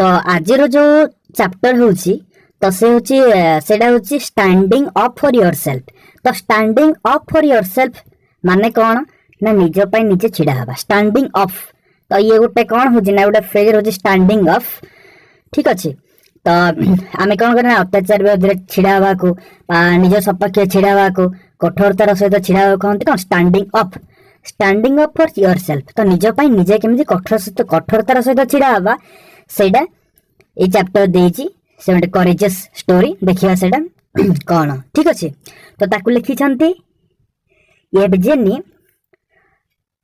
तो आज जो चैप्टर होची तो से होची सेडा होची स्टैंडिंग अप फॉर योरसेल्फ। तो स्टैंडिंग अप फॉर योरसेल्फ माने कौन ना निज पई निजे छिड़ा हवा स्टैंडिंग अप। तो ये गोटे कौन होची ना गोटे फ्रेज होची स्टैंडिंग अप। ठीक अछि तो आमे कौन करना अत्याचार विरोध छिड़ा हवा को निज सपक्ष छिड़ा हवा को कठोरतार सहित छिड़ा हवा कहते कौन standing up. Standing up for yourself तो निज पई निजे केमिति कठोरतार सहित छिड़ा हवा सेडा ए चैप्टर देछि से गोटे करेजियस स्टोरी देखिया सेडा कौन। ठीक अछि तो ताकू लिखि छंती येवजेनी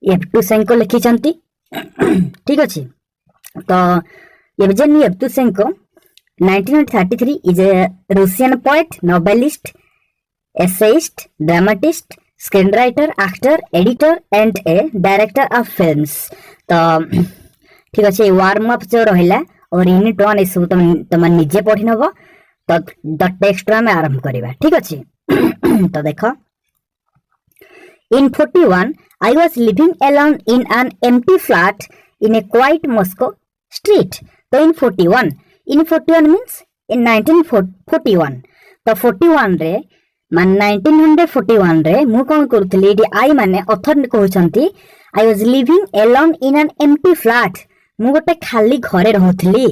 येवतुसेंको लिखि छंती। ठीक अछि तो येवजेनी येवतुसेंको 1933 is a Russian poet, novelist, essayist, dramatist, screenwriter, actor, editor and a director of films। तो ठीक अच्छे वार्म अप जो रहा और यूनिट 1 ये सब तुम निजे पढ़ी नब तो द टेक्स्ट आम आरंभ करवा। ठीक अच्छे तो देख In 41 I was living alone in an empty flat in a quiet Moscow street। तो in 41 means in 1941 तो 41 रे मान 1941 रे मु कौन करूथली एडी आई माने author कहउछंती I was living alone in an empty flat मु गोटे खाली घरे रहउथली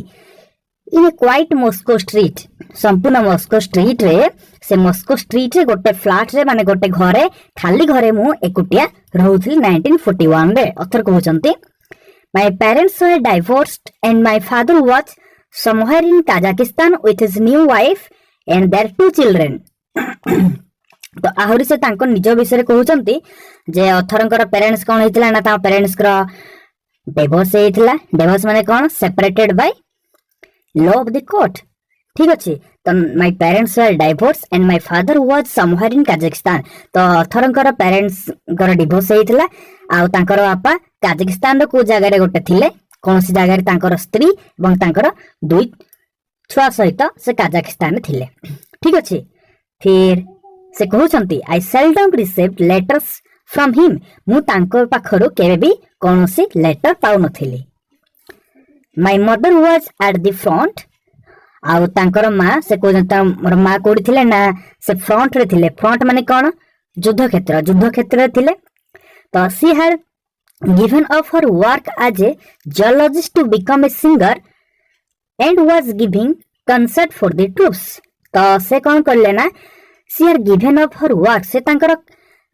इन क्वाइट मॉस्को स्ट्रीट संपूर्ण मॉस्को स्ट्रीट रे से मॉस्को स्ट्रीट रे गोटे फ्लैट रे माने गोटे घरे खाली घरे मु एकुटिया रहउथली 1941 रे author कहउछंती My parents were divorced and my father was somewhere in Kazakhstan with his new wife and their 2 children। तो आहरी से तांको निज विषय कहउचंती जे अथरंकर पेरेंट्स कोन हेतिला ना ता पेरेंट्स कर डिवोर्स हेतिला। डिवोर्स माने कोन separated by law of the court. ठीक अछि तो my parents were divorce and my father was somewhere in Kazakhstan. तो अथरंकर पेरेंट्स कर डिवोर्स हेतिला आ तांकर बापा काजाकिस्तान रो को जगह रे गोटे थिले कौन सी जगह रे तांकर स्त्री एवं तांकर 2 छुआ सहित से काजाकिस्तान थिले। ठीक अछि फिर से कहउछंती I seldom received letters from him मु तांकर पाखरो केबे भी कोनोसी लेटर पाउ नथिली। My mother was at the front आ तांकर मां से कहउछंता मोर मां कोडी थिले ना से फ्रंट रे थिले। फ्रंट माने कोन युद्ध क्षेत्र रे थिले। तो she had given up her work as a geologist to become a singer and was giving concert for the troops. तो से कौन करले ना सी आर गिवन अप हर वर्क से तांकर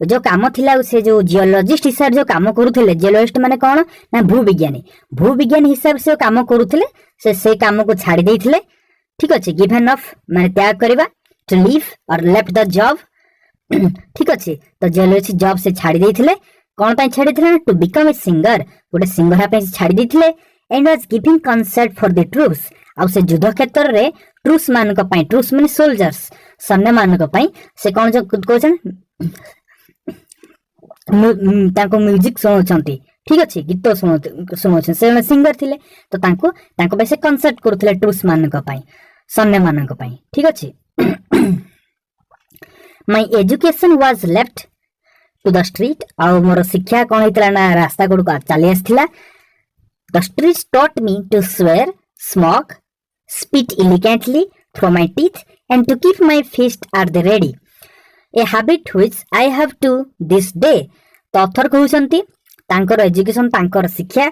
जो काम थिला से जो जियोलॉजिस्ट हिसाब जो काम करूथिले जियोलॉजिस्ट माने कोन ना भूविज्ञानी हिसाब से काम करूथिले से काम को छाड़ी देथिले। ठीक अछि गिवन अप माने त्याग करबा टू लीव और लेफ्ट द जॉब। ठीक अछि तो जियोलॉजिस्ट जॉब से छाड़ी देथिले कोन पय छाड़ी थिले टू बिकम ए सिंगर गोटे सिंगर पे छाड़ी देथिले and was giving concert for the troops आ से युद्ध क्षेत्र रे ट्रूप्स मान को पय ट्रूप्स माने सोल्जर्स सैन्य मान को पय से कोन जो कहछन ताको म्यूजिक सुनछंती। ठीक अछि गीत सुनछन से सिंगर थिले तो ताको बेसे कंसर्ट करथले ट्रूप्स मान को पय सैन्य मान को पय। ठीक अछि my education was left to the street आ मोर शिक्षा कोन हेतला ना रास्ता गुड को चली आस्थिला। The streets taught me to swear smoke spit elegantly through my teeth and to keep my fist at the ready, a habit which I have to this day। तो अथर कहउछंती तांकर एजुकेशन तांकर शिक्षा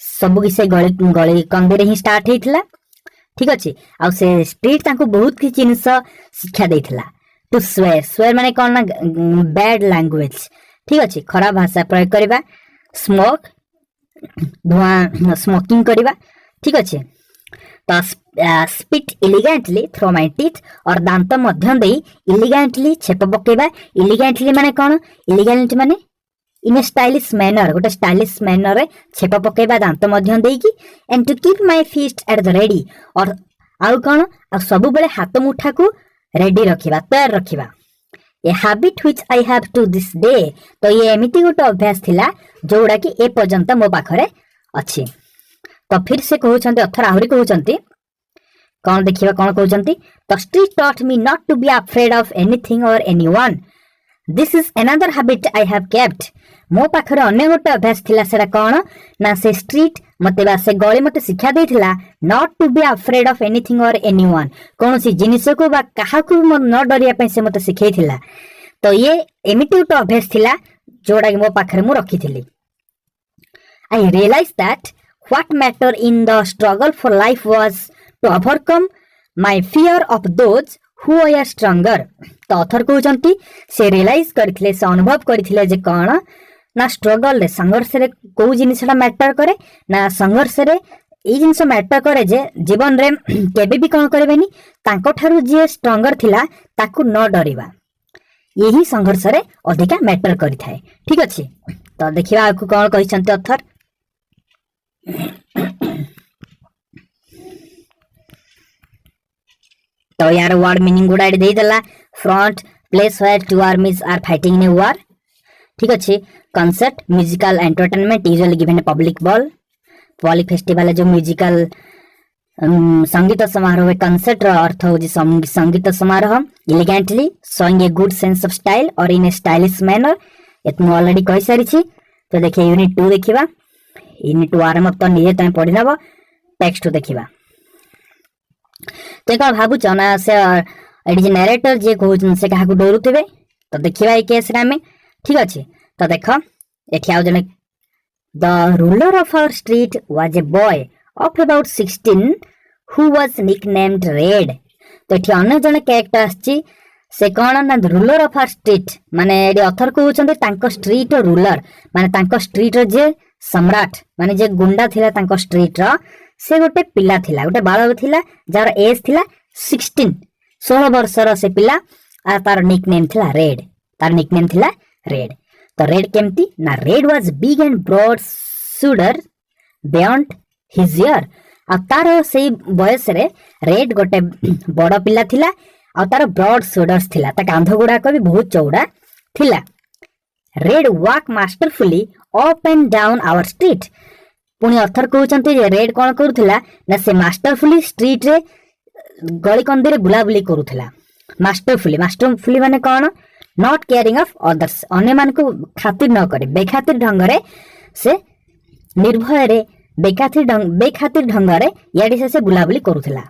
सब किसे गली कंबे ही स्टार्ट हेतिला। ठीक अछि आ से स्ट्रीट तांको बहुत कि जिंस शिक्षा देथिला। टू स्वेयर माने कोन ना बैड लैंग्वेज। ठीक अछि खराब भाषा प्रयोग करबा स्मोक धुआं स्मोकिंग करबा। ठीक अछि तो spit elegantly through my teeth or दांत मध्यम देई एलिगेंटली छेप पकेबा। एलिगेंटली माने कोन एलिगेंट माने इन ए स्टाइलिश मैनर गोटे स्टाइलिश मैनर रे छेप पकेबा दांत मध्यम देई की and to keep my fist at the ready or आउ कोन आ सब बेले हाथ मुठा को रेडी रखिबा तैयार रखिबा। A habit which I have to this day तो ये एमिति गोटे अभ्यास थिला जोड़ा कि ए पर्यंत मो पाखरे अछि। तो फिर से कहउछंती अथर आहुरी कहउछंती कौन देखिबा कौन कहउछंती the street taught me not to be afraid of anything or anyone this is another habit I have kept. मो पाखरे अन्य गोटे अभ्यास थिला सेरा कौन ना से स्ट्रीट मते बा से गली मते शिक्षा देथिला not to be afraid of anything or anyone कोनोसी जिनिस को बा काहा को न डरिया पे से मते सिखैथिला तो ये एमिति उट अभ्यास थिला जोडा मो पाखरे मु रखिथिली I realized that what mattered in the struggle for life was to overcome my fear of those who are stronger तो ऑथर कहउचंती से रियलाइज करथिले से अनुभव करथिले जे कोन ना स्ट्रगल रे संघर्ष रे को जिनिसटा मैटर करे ना संघर्ष रे ए जिनिस मैटर करे जे जीवन रे केबे भी कोन करबेनी तांको ठारू जे स्ट्रंगर थिला ताकू न डरिबा यही संघर्ष रे अधिका मैटर करि थाए ठीक अछि तो देखिबा आकु कोन कहिसंती ऑथर तो यार वर्ड मीनिंग गुडा दे देला front place where two armies are fighting in a war ठीक अछि concert musical entertainment usually given a public ball public festival जो म्यूजिकल संगीत समारोह कॉन्सर्ट रो अर्थ हो संगीत समारोह elegantly showing a good sense of style or in a stylish manner एतनु ऑलरेडी कहि सारी छी तो देखिए यूनिट 2 देखिबा यूनिट 2 आरंभ तो निजे तय पढि नबो टेक्स्ट देखिबा तो का भाबु चना से एडी जे नरेटर जे कहउछन से काहा को डरुथिबे तो देखिबा ए केस रे में ठीक अछि तो देखो एठी आउ जने the ruler of our street was a boy of about 16 who was nicknamed Red तो एठी अन्य जने कैरेक्टर आछि से कोन ना रूलर ऑफ आवर स्ट्रीट माने एडी ऑथर कहउछन तांको स्ट्रीट रूलर माने तांको स्ट्रीट रे जे सम्राट माने जे गुंडा थिला तांको स्ट्रीट रो से गोटे पिला थिला गोटे बालक थिला जार एज थिला 16 वर्षर से पिला आ तार निकनेम थिला रेड तार निकनेम थिला रेड तो रेड केमती ना Red was big and broad shoulder beyond his year आ तार से बयस रे रेड गोटे बड़ पिला थिला आ तार ब्रॉड शोल्डर्स थिला ता कांध गुडा को भी बहुत चौड़ा थिला Red walk masterfully up and down our street पुणी अर्थर कहउचंती जे रेड कोन करूथिला ना से मास्टरफुली स्ट्रीट रे गली कंदे रे बुलाबुली करूथिला मास्टरफुली माने कोन नॉट केयरिंग ऑफ अदर्स अन्य मान को खातिर न करे बेखातिर ढंग रे से निर्भय रे बेखातिर ढंग रे याडी से बुलाबुली करूथिला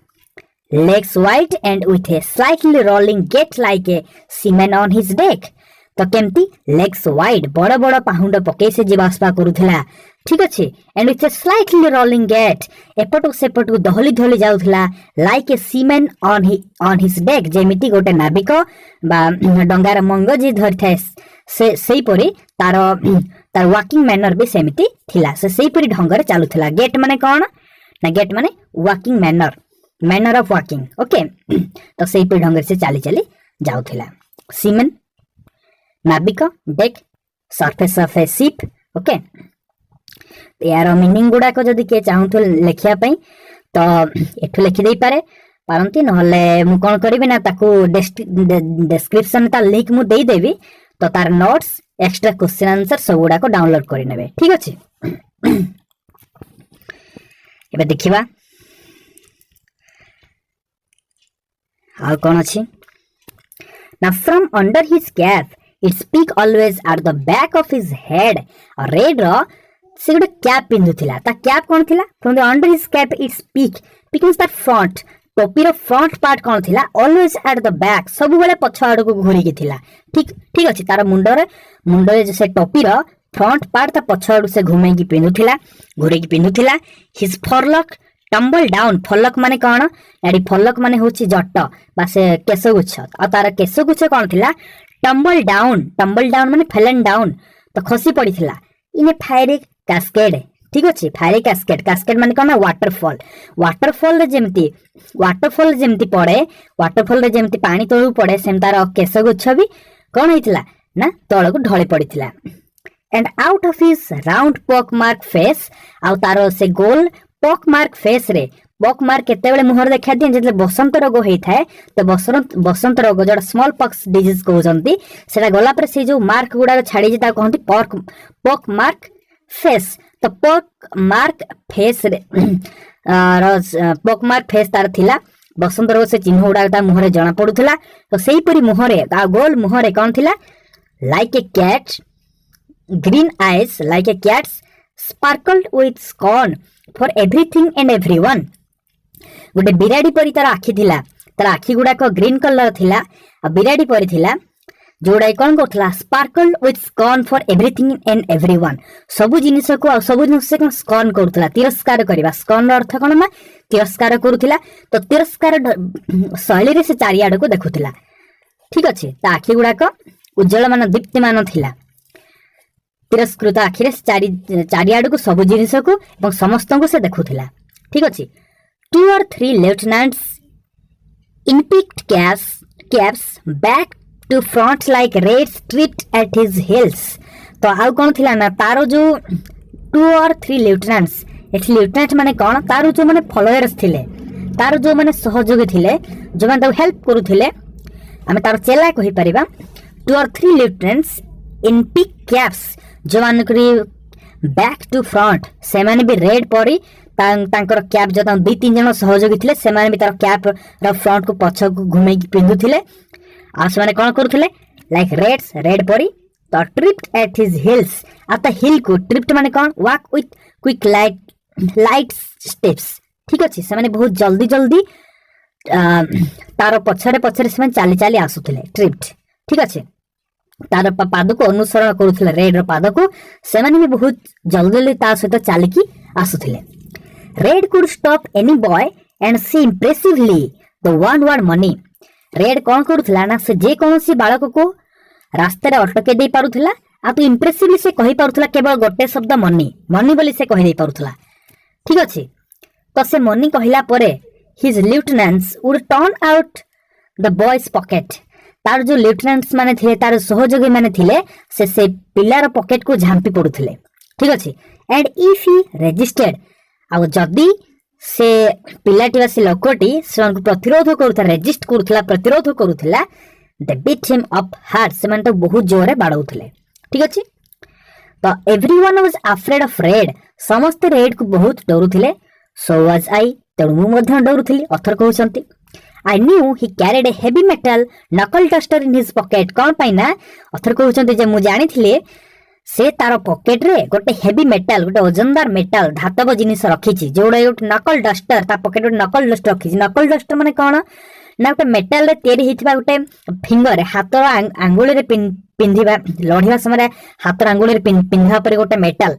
legs white and with a slightly rolling gait like a seaman on his deck तो केमती legs wide बड़ बड़ पाहुंड पके से जीवास्पा करूथिला ठीक अछि and with a slightly rolling gait एपटो सेपटो दहली दहली जाउथिला like a seaman on his deck जेमिति गोटे नाविक बा डंगार मंग जे धरथाय से सेही परी तार वॉकिंग मैनर भी सेमिति थिला से सेही परी ढंगरे चालुथिला गेट माने कोन ना गेट माने walking manner of walking okay तो सेही परी ढंगरे से चाली चाली जाउथिला सीमेन नाविक deck surface of a ship okay यार मीनिंग गुडा को जदी के चाहू तो लिखिया पई तो एठु लिखि देई पारे पारंती नहले मु कोन करबी ना ताको डिस्क्रिप्शन ता लिंक मु देई देबी तो तार नोट्स एक्स्ट्रा क्वेश्चन आंसर सब गुडा को डाउनलोड करि नेबे ठीक अछि एबे देखिबा आ कोन अछि ना from under his cap its peak always at the back of his head और रेड रो से गोटे कैप पिंधुथिला ता कैप कोन थिला from the under his cap its peak means that front टोपी रो फ्रंट पार्ट कोन थिला ऑलवेज एट द बैक सब बेले पछ आड़ को घुरी के थिला ठीक अछि तार मुंडरे जे से टोपी रो फ्रंट पार्ट ता पछ आड़ से घुमे की पिंधुथिला हिज फॉरलॉक टम्बल डाउन फॉलक माने कोन एडी फॉलक माने होची जट्ट बा से केसगुच्छ आ तार केसगुच्छ कोन थिला टम्बल डाउन माने फेलन डाउन तो खसी पड़ी थिला इन ए फायर कैस्केड ठीक अछि फायर कैस्केड माने कोन वाटरफॉल रे जेमती पड़े वाटरफॉल रे जेमती पानी तळु पड़े सेम तार केसगुच्छ भी कोन हितला ना तळ को ढळे पड़िथिला and out of his round pock mark face आ तार से गोल पॉक मार्क फेस रे पॉक मार्क केते बेले मुहर देखा दिए जेते बसंत रोग होई थाए तो बसंत रोग जोड़ा स्मॉल पॉक्स डिजीज कहउचंती सेटा गला पर से जो मार्क गुडा छाडी जेता कहंती पॉक मार्क फेस तो पॉक मार्क फेस रे पॉक मार्क फेस तार थिला बसंत रोग से चिन्ह गुडा ता मुहरे जणा पडुथिला तो सेही परी मुहरे आ गोल मुहरे कोन थिला like a cat green eyes like a cat's sparkled with scorn for everything and everyone. गोटे बिराड़ी परी तार आखि थिला, तार आखि गुड़ाक ग्रीन कलर थिला आ बिराड़ी परी थिला जोड़ा कौन करथला sparkle with scorn for everything and everyone. सब जिनिस को सब जिनिस को स्कॉन करथला, तिरस्कार करबा। स्कॉन रो अर्थ कोन ना तिरस्कार करूथिला। तो तिरस्कार शैली रे से चारियाड को देखुथिला। ठीक अछि, ता आखि गुड़ाक उज्जवल मान दीप्तिमान थिला। तिरस्कृत आखि रे चारियाड को सब जिनिस को एवं समस्त को से देखुथिला। ठीक अछि। 2 or 3 lieutenants in peaked caps back to front like raids tripped at his heels। तो आउ कौन थिला ना तारो जो 2 or 3 lieutenants, एठी lieutenant माने कौन तारो जो माने फॉलोअर्स थिले, तारो जो माने सहयोगी थिले, जो माने ताको हेल्प करूथिले, आमे तारो चेला कहि परिबा। 2 or 3 lieutenants in peaked caps जो मान करी बैक टू फ्रंट से माने भी रेड परी तांकर कैप जो 2-3 जन सहयोगी थिले से माने भी तार कैप र फ्रंट को पछ को घुमे की पिंदुथिले आ से माने कोन करूथिले लाइक रेड परी। तो tripped at his heels at the heel को ट्रिप्ड माने कोन walk with quick light steps. ठीक अछि, से माने बहुत जल्दी जल्दी तार पछरे से माने चाली चाली आसुथिले ट्रिप्ड। ठीक अछि, तार पाद को अनुसरण करूथिले रेड रो पाद को से माने भी बहुत जल्दी जल्दी ता सहित चालिकी आसुथिले। Red could stop any boy and see impressively the one word money. Red कौन करूथिला ना से जे कोनसी बालक को रास्ता रे अटके दे पारुथिला आ तो इम्प्रेसिवली से कहि पारुथिला केवल गोटे शब्द मनी बोली से कहि दे पारुथिला। ठीक अछि, तो से मनी कहिला परे his lieutenants would turn out the boy's pocket. तार जो लिeutenants माने थे तार सहयोगी माने थिले से पिलार पॉकेट को झांपी पडुथिले। ठीक अछि, एंड इफ ही रेजिस्टेड आ जदी से पिलाटी से लोकटी से प्रतिरोध करूथला रेजिस्ट करूथला प्रतिरोध करूथला they beat him up hard से माने तो बहुत जोरे बाडौथले। ठीक अछि, तो everyone was afraid of Red समस्त रेड को बहुत डरुथिले। सो वाज आई तेणु मु मध्य डरुथिली। अथर कहउछंती I knew he carried a heavy metal knuckle duster in his pocket. कोन पाइना अथर कहउछंती जे मु जानिथिले से तार पॉकेट रे गोटे हेवी मेटल गोटे वजनदार मेटल धातव जिनिस रखिछि जोडे गोटे नकल डस्टर ता पॉकेट गोटे नकल डस्टर रखिछि। नकल डस्टर माने कोन ना गोटे मेटल रे तयारी हिथिबा गोटे फिंगर हाथ आंगुली रे पिंधिबा लढिबा समय हाथ आंगुली रे पिंधा पर गोटे मेटल।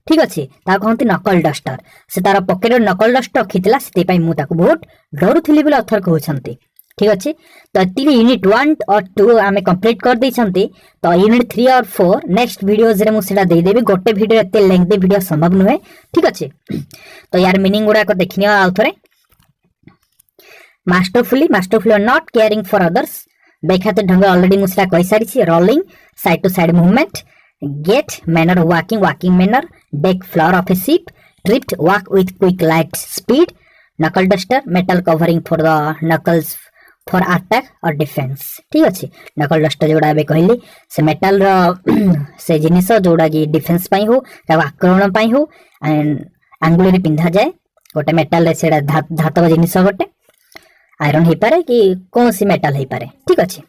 ठीक अछि, ता कहंती नकल डस्टर। से तार पॉकेट रे नकल डस्टर रखिथिला सेते पई मु ताको बहुत डरुथिली बोले अथर कहउछंती। ठीक अछि, तो तीन यूनिट 1 और 2 आमे कंप्लीट कर दै छंती। तो यूनिट 3 और 4 नेक्स्ट वीडियोज रे मु सेटा दे देबी। गोटे वीडियो एते लेंथी वीडियो संभव नहे। ठीक अछि, तो यार मीनिंग गुडा को देखनियो आउ थरे। Masterfully not caring for others बेखाते ढंग ऑलरेडी मु सेटा कहि सारी छी। Rolling side to side movement gait manner walking manner deck floor of a ship tripped walk with quick light speed knuckle duster metal covering for the knuckles for attack और defence. ठीक अच्छे, नकल duster जोड़ा कहली से metal से जिनिस जोड़ा कि डिफेंस पाई हो आक्रमण पाई हो आंगुली रे पिंधा जाए गोटे मेटल रे सेडा धातव जिनिस गोटे आयरन हो पारे कि कौन सी मेटल हो पारे। ठीक अच्छे।